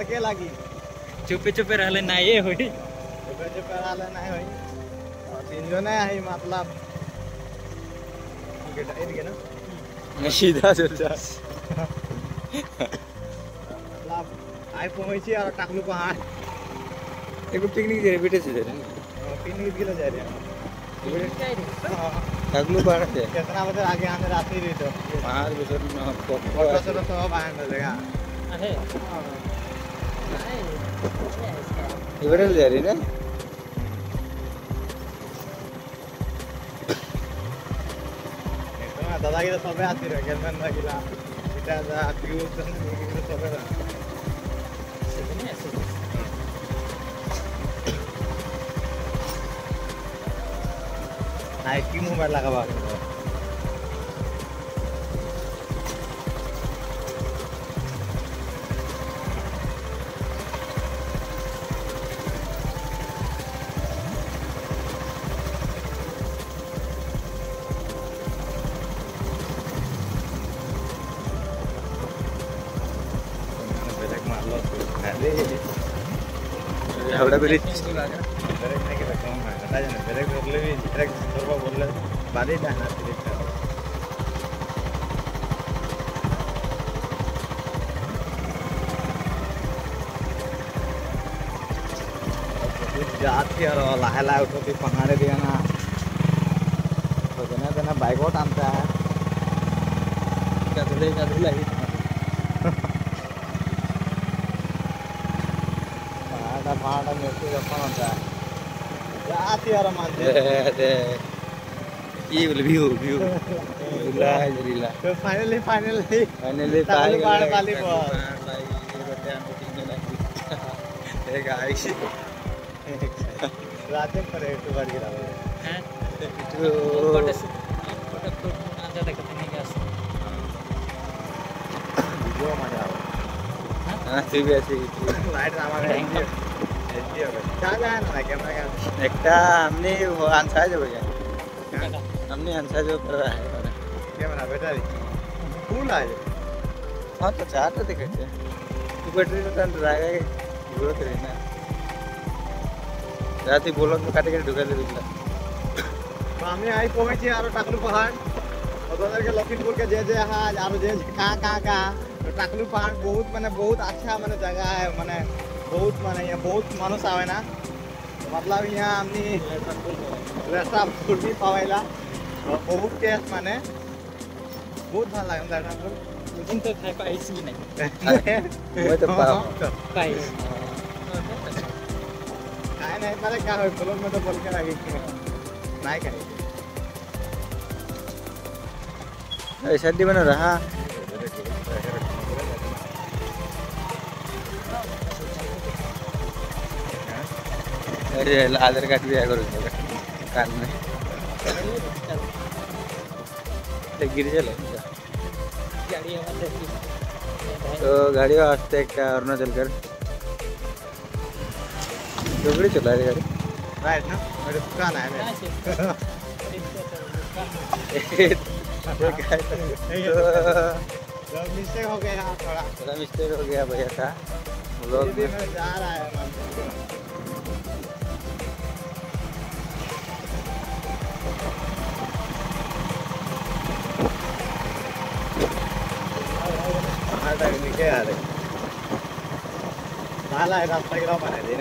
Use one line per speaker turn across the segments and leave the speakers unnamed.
के लगी
चुपे चुपे रहले ना ये हुई
जो करा लेना है भाई और 3 जने है मतलब इनके ना
मैं सीधा चल जा
मतलब आई पहुंची और टाकलू पहाड़
एक पिकनिक दे बेटे से दे
पिकनिक के लिए जा रहे हैं
टाकलू पहाड़ से
कितना बजे आगे आने रात ही रही तो
पहाड़ पे सर
फोटो से तो सब आए मिलेगा
अरे
इवरे जा रही ना
दादा की तो सबे आती रहे गेलमैन गिला इटा जा क्यू तो सबे ना आई की मोबाइल लगा बात
हावड़ा ब्रिज
ब्रेक नहीं के कम है ना जाने ब्रेक रोकले भी ब्रेक थोड़ा बोलले बारी जाना ब्रेक जाती और लाहे लाहे उठती पहाड़े दिया ना तो देना बाइक और टानता है
का धुलाई
पहाड़ा में से अपन होता है जाती और मानते
ये बोल व्यू रीला रीला
तो फाइनली
फाइनली
पहाड़ वाली
एक गाइस
रात में पर एक बार गिरा हुआ
हैं
तो
फोटो आजा देखते नहीं क्या
वीडियो मजा आओ
हां ठीक है
लाइट हमारे क्या है ना कैमरा का
एकटा हमने वो आंसर जो भैया हमने आंसर जो कर रहा है
कैमरा बैटरी फुल है
हां तो चार तो देखे तू बैटरी तो टन रहेगा जरूरत है ना राती बोलो तो काटे के ढुका दे दिला
हमें आई पहुंचे यार टाकलू पहाड़ और उधर के लखीमपुर के जे हाज और जे कहां तो टाकलू पहाड़ बहुत माने बहुत अच्छा माने जगह है माने बहुत माने यहाँ बहुत मानुस आवे ना तो मतलब यहाँ हमनी रेस्टा फुर्ती पावेला और बहुत टेस्ट माने बहुत भल लागे रेस्टा फुर्ती
मुझे तो खाए पाइस भी नहीं
मैं तो पाओ
पाइस
खाए नहीं मारे क्या हो ब्लॉग में तो बोल के लगे नहीं खाए
ऐसा दी बना रहा अरे आधार कार्ड भी आगे कान में गिर चले तो गाड़ी वास्ते एक अरुणाचल कर डोगरी चला रही गाड़ी
राइट ना मेरे दुकान है मिस्टेक हो गया
थोड़ा मिस्टेक हो गया भैया था
लोग भी मैं जा रहा है निके आ रहे नाला है रास्ता गिरा बना दे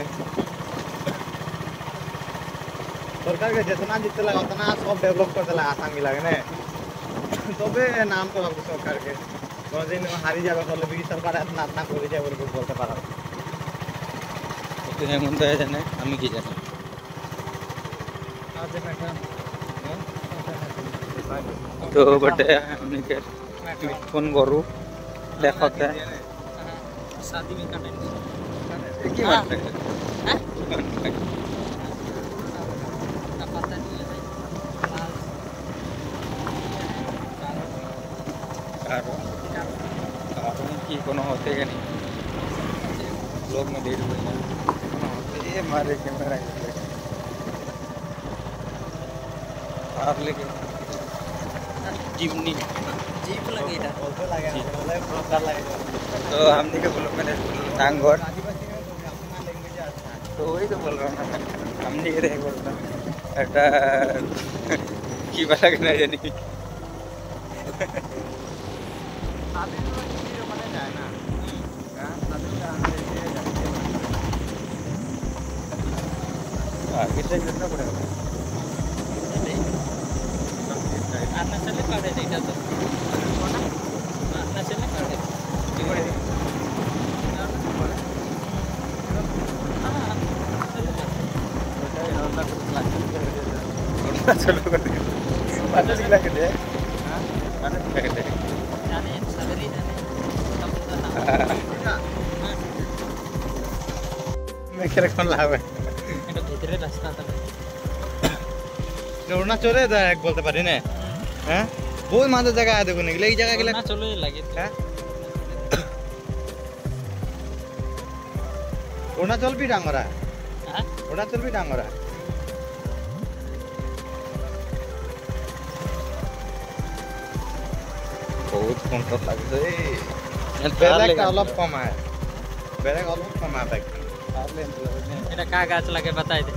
सरकार के जितना जितने लगा उतना सब डेवलप कर दिला आसाम की लगे तबे नाम तो हमको सरकार के दिन हारी जाए बोले भी सरकार इतना इतना कर जाए बोल बोलते पारा
तो हेमंत है जाने हम की जाने तो बटे हमने के फोन करू देखते हैं
शादी में का टाइम
की बात है
ना पता नहीं है
कारण की कोनो होते कि नहीं लोग में देर हुई ये मारे कैमरा आप लेके
जिमनी जीप लगे इधर
लगे
तो हमने के ब्लॉग में टांगोर
आदिवासी में तो अपना लैंग्वेज अच्छा है।
तो वही तो बोल रहा हूँ ना, हम नहीं रहे बोलता এটা কি বলা কেন জানি
शादी में वीडियो बने जाए ना हां शादी में हम देखिए
कितना कितना पड़ेगा
आना चले काढे डेटा तो आना चले काढे
चलो कर दे पानी निकला के दे हां पानी निकला के दे
जाने सगरी जाने
मैं क्या कौन लावे
এটা ভিতরে রাস্তা তো
অরুণাচল এক বলতে পারি না হ্যাঁ বহুত মাঝে জায়গা আছে দেখুন এই জায়গা গেলে
না চলে লাগে
হ্যাঁ অরুণাচল भी डांगरा है
हां
अरुणाचल भी डांगरा है बहुत कंट्रोल लगे बेलेग अलग कम है बेलेग अलग कम है बैग
এটা কা গাছ লাগে বাতাই দে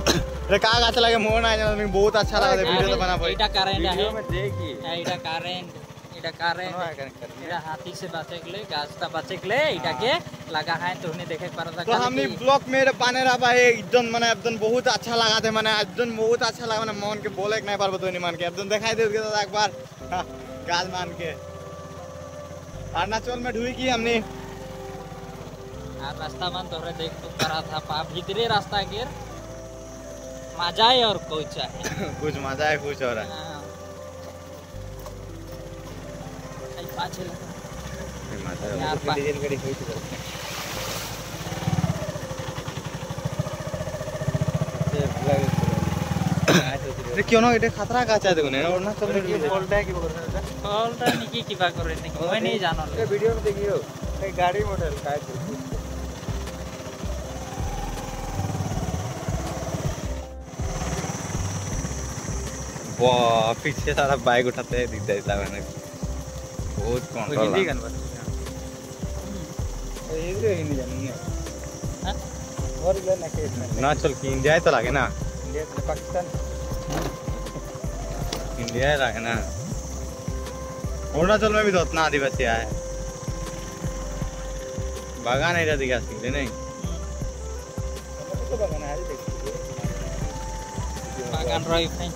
रे का गाछ लगे मोहन आ जाना बहुत अच्छा लगा वीडियो तो बना पाई
এটা কারেন্ট है
में देखी
এটা কারেন্ট এটা हाथी से बचे के लिए गाछটা बचे के लिए এটাকে लगा है तो उन्हें देखे पर
तो हमने ब्लॉग में पाने रहा भाई एकदम माने एकदम बहुत अच्छा लगा थे माने एकदम बहुत अच्छा लगा माने मोहन के बोले नहीं पार तो नहीं मान के एकदम दिखाई दे एक बार गाल मान के अरुणाचल में ढुई की हमने
আর রাস্তা মান ধরে দেখ তো করা था पा भीतरे रास्ता गिर मजा है और कुछ है
कुछ मजा है कुछ हो रहा है
आई पाछे लगा
मजा
यार पा
डीजल गाड़ी हुई थी
रे क्यों ना এটা खतरा गाछ है देखो अरुणाचल में
ये बोलता है कि बोल रहा है
बोलता नहीं की किबा करे नहीं मैं नहीं जानो
ये वीडियो में देखियो एक गाड़ी मॉडल का है
वाह पीछे सारा बाइक उठाते हैं दिख जाता है मैंने बहुत कंट्रोल
हिंदी गाना ये भी हिंदी जानी है
हां
और ये ना के
अरुणाचल की इंडिया तो लगे ना
इंडिया से पाकिस्तान
इंडिया लगे ना अरुणाचल में भी तो उतना आदिवासी है बागान एरिया दिखा सकते नहीं
तो बागान है देखिए
बागान रही है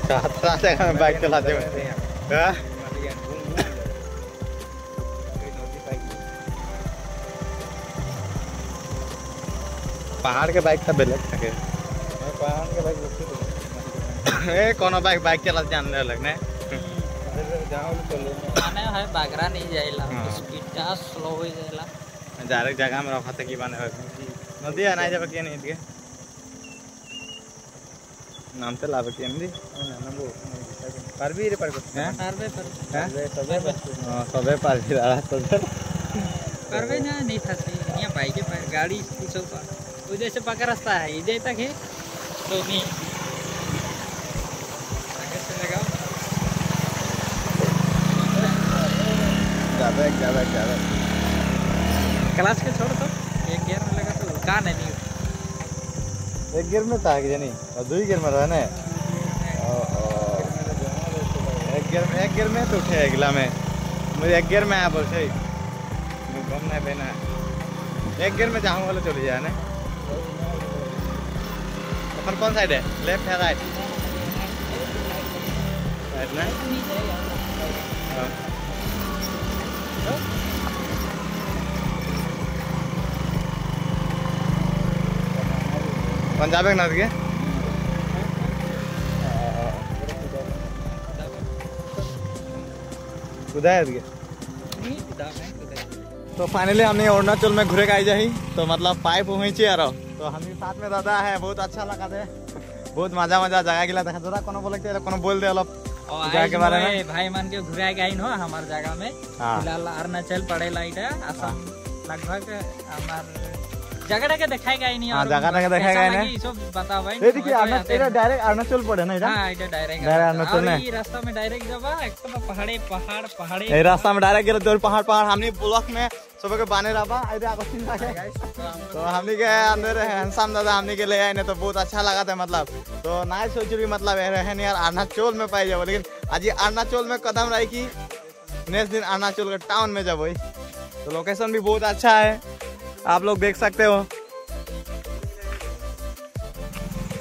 खतरा जगह में बाइक चलाते हुए हाँ? पहाड़ के बाइक था बेलक থাকে
पहाड़ के भाई रुकते
ए कोनो बाइक चलाते जानने लगने
जाओ चले
माने है बागरा नहीं जाइला
हाँ।
स्पीड का स्लो हो जाइला
डायरेक्ट जगह में रखा था कि बने नदी है नहीं जाबे के नहीं के नाम तो लावे के नहीं
ना वो पर भी रे पर
हैं
करबे पर
हैं
सबे बस
हां सबे पार भी रहा सबे
करबे ना नहीं फंसी यहाँ बाइक पर गाड़ी पीछे पर उधर से पका रास्ता है इधर तक है तो नहीं आगे से लगाओ
जावे
क्लास के छोड़ तो एक गियर में लगा तो का नहीं
एक गियर में था कि नहीं और दो ही गियर में रहा ना एक गियर में तो उठे अगला में मुझे एक गियर में आया बोल सही गम नहीं पहना एक गियर में जाऊँ वाले चले जाए ना अपन कौन साइड है लेफ्ट है राइट राइट ना हाँ। पंजाब एक नदी के उदय के तो फाइनली हमने अरुणाचल में घुरे आई जाही तो मतलब पाइप पहुंचे यार तो हम साथ में दादा है बहुत अच्छा लगा थे बहुत मजा जगह गिला देखा दादा कोनो बोले कोनो बोल दे अलग जगह के बारे में
भाई मान के घुरा गई नो हमार जगह में
हाँ।
फिलहाल अरुणाचल पड़ेला इटा असम लगभग हमार जगह के देखाएगा ही नहीं।
हाँ, जगह के देखाएगा ही नहीं।
सब बताओ भाई।
ये देखिए এটা ডাইরেক্ট অরুণাচল পড়ে না এটা?
हां এটা डायरेक्ट
অরুণাচল না।
এই রাস্তা में डायरेक्ट जाबा एकदम पहाड़े
এই রাস্তা में डायरेक्ट गेलो तो पहाड़ हमनी ब्लॉक में सबके बाने रहा इधर आकर्षण लागे तो हमनी के अंदर हैंडसम दादा हमनी के ले आए ने तो बहुत अच्छा लगा था मतलब। तो ना सोच रही मतलब रहन यार अरुणाचल में पाई जाओ, लेकिन आज ये अरुणाचल में कदम रही कि नेक्स्ट दिन अरुणाचल के टाउन में जब तो लोकेशन भी बहुत अच्छा है, आप लोग देख सकते हो।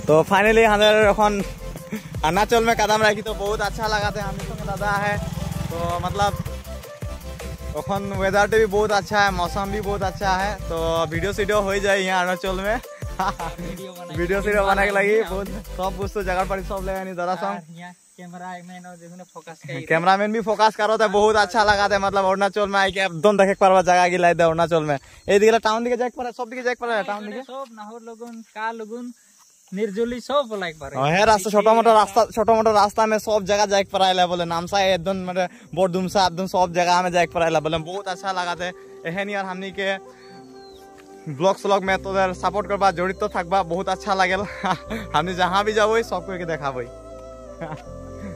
तो फाइनली हमारे अरुणाचल में कदम रखी तो बहुत अच्छा लगा था। हम संगे दादा है तो मतलब वेदर भी बहुत अच्छा है, मौसम भी बहुत अच्छा है। तो वीडियो हो जाए यहाँ अरुणाचल में वीडियो बना के लगी बहुत सब कुछ तो जगह पर सब लगा नहीं दादा संग कैमरामैन भी फोकस करो तो बहुत अच्छा लगा था मतलब। अरुणाचल में आई के एकदम देखे पारबा जगह गिलाई दे अरुणाचल में ए दिखे टाउन दिखे जाके पारे सब दिखे जाके पारे टाउन दिखे
सब नाहर लगुन का लगुन निर्जली सब लाइक पारे
है रास्ता छोटा मोटा रास्ता में सब जगह जाके पाराइला बोले नामसा एकदम मतलब बोरदुमसा एकदम सब जगह में जाके पाराइला बोले बहुत अच्छा लगा था। एहन यार हमनी के ब्लॉग में तो सपोर्ट करबा जड़ित तो थकबा बहुत अच्छा लगे हमने जहाँ भी जाबो सबको के देखाबो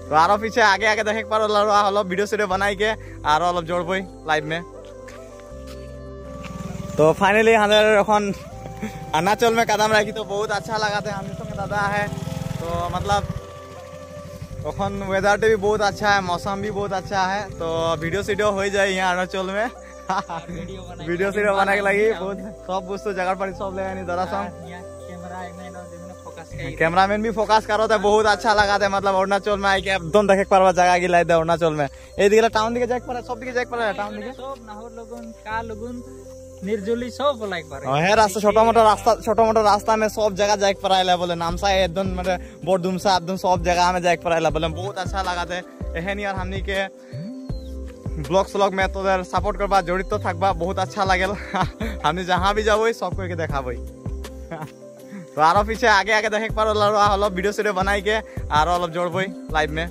तो आरो पीछे आगे देखे पारो अलग वीडियो बनाई के आरो अलग जोड़बो लाइव में। तो फाइनली हमारे अरुणाचल में कदम रखी तो बहुत अच्छा लगा था। हमारे संगे दादा है तो मतलब वेदर भी बहुत अच्छा है, मौसम भी बहुत अच्छा है। तो वीडियो हो जाए यहाँ अरुणाचल में वीडियो बना के लगी बहुत सब कुछ तो जगह पर सब लगा नहीं दादा संग कैमरामैन भी फोकस करो तो बहुत अच्छा लगा था मतलब। अरुणाचल में आई के एकदम देखे पारबा जगह गिलाई दे अरुणाचल में ए दिखे टाउन दिखे जाके पारे सब दिखे जाके पारे टाउन दिखे
सब नाहर लगुन का लगुन निर्जली सब लाइक पारे
है रास्ता छोटा मोटा रास्ता में सब जगह जाके पाराइला बोले नामसा एकदम मतलब बोरदुमसा एकदम सब जगह में जाके पाराइला बोले बहुत अच्छा लगा था। एहन यार हमनी के ब्लॉग में तो सपोर्ट करबा जड़ित तो थकबा बहुत अच्छा लगे हमने जहाँ भी जाबो सबको के देखाबो तो आरो पीछे आगे देखे पारो अलग वीडियो बनाई के आरो अलग जोड़बो लाइव में।